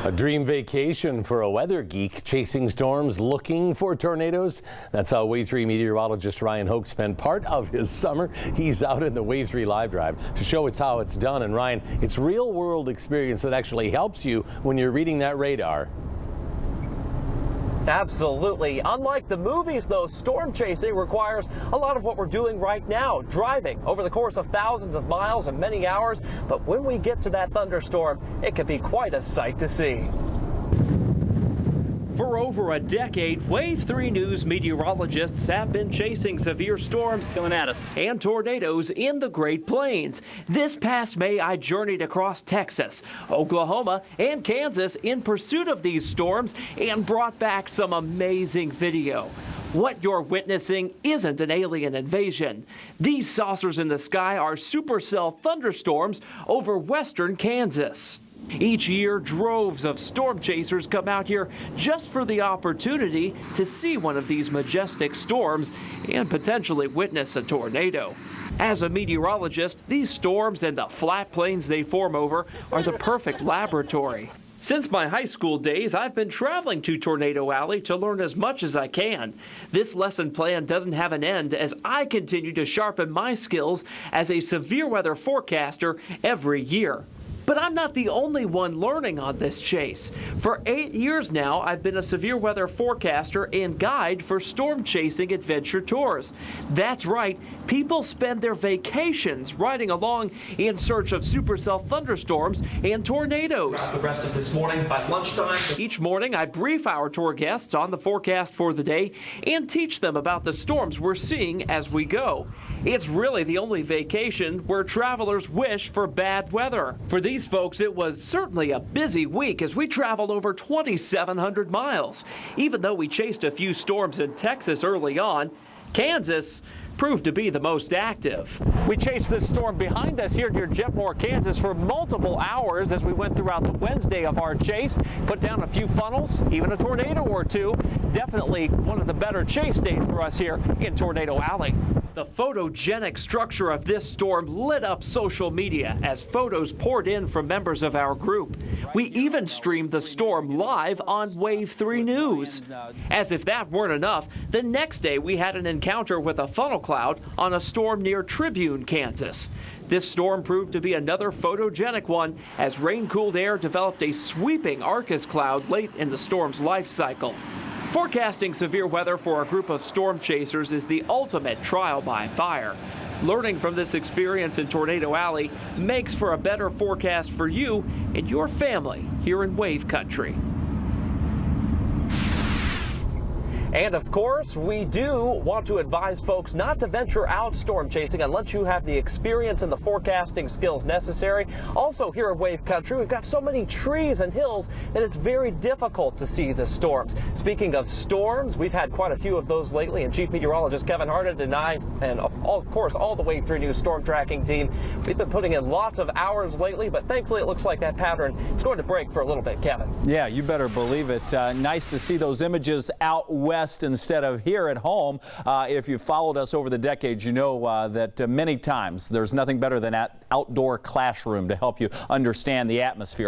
A dream vacation for a weather geek, chasing storms, looking for tornadoes. That's how Wave 3 meteorologist Ryan Hoke spent part of his summer. He's out in the Wave 3 live drive to show us how it's done. And Ryan, it's real world experience that actually helps you when you're reading that radar. Absolutely. Unlike the movies, though, storm chasing requires a lot of what we're doing right now, driving over the course of thousands of miles and many hours. But when we get to that thunderstorm, it can be quite a sight to see. For over a decade, Wave 3 News meteorologists have been chasing severe storms coming at us and tornadoes in the Great Plains. This past May, I journeyed across Texas, Oklahoma, and Kansas in pursuit of these storms and brought back some amazing video. What you're witnessing isn't an alien invasion. These saucers in the sky are supercell thunderstorms over western Kansas. Each year, droves of storm chasers come out here just for the opportunity to see one of these majestic storms and potentially witness a tornado. As a meteorologist, these storms and the flat plains they form over are the perfect laboratory. Since my high school days, I've been traveling to Tornado Alley to learn as much as I can. This lesson plan doesn't have an end as I continue to sharpen my skills as a severe weather forecaster every year. But I'm not the only one learning on this chase. For 8 years now, I've been a severe weather forecaster and guide for storm chasing adventure tours. That's right, people spend their vacations riding along in search of supercell thunderstorms and tornadoes. The rest of this morning by lunchtime. Each morning, I brief our tour guests on the forecast for the day and teach them about the storms we're seeing as we go. It's really the only vacation where travelers wish for bad weather. For these folks, it was certainly a busy week as we traveled over 2,700 miles. Even though we chased a few storms in Texas early on, Kansas proved to be the most active. We chased this storm behind us here near Jetmore, Kansas for multiple hours as we went throughout the Wednesday of our chase, put down a few funnels, even a tornado or two. Definitely one of the better chase days for us here in Tornado Alley. The photogenic structure of this storm lit up social media as photos poured in from members of our group. We even streamed the storm live on Wave 3 News. As if that weren't enough, the next day we had an encounter with a funnel cloud on a storm near Tribune, Kansas. This storm proved to be another photogenic one as rain-cooled air developed a sweeping Arcus cloud late in the storm's life cycle. Forecasting severe weather for a group of storm chasers is the ultimate trial by fire. Learning from this experience in Tornado Alley makes for a better forecast for you and your family here in Wave Country. And of course, we do want to advise folks not to venture out storm chasing unless you have the experience and the forecasting skills necessary. Also here in Wave Country, we've got so many trees and hills that it's very difficult to see the storms. Speaking of storms, we've had quite a few of those lately, and Chief Meteorologist Kevin Harden and I, and of course all the Wave 3 News storm tracking team, we've been putting in lots of hours lately, but thankfully it looks like that pattern is going to break for a little bit, Kevin. Yeah, you better believe it. Nice to see those images out west instead of here at home. If you've followed us over the decades, you know that many times there's nothing better than an outdoor classroom to help you understand the atmosphere.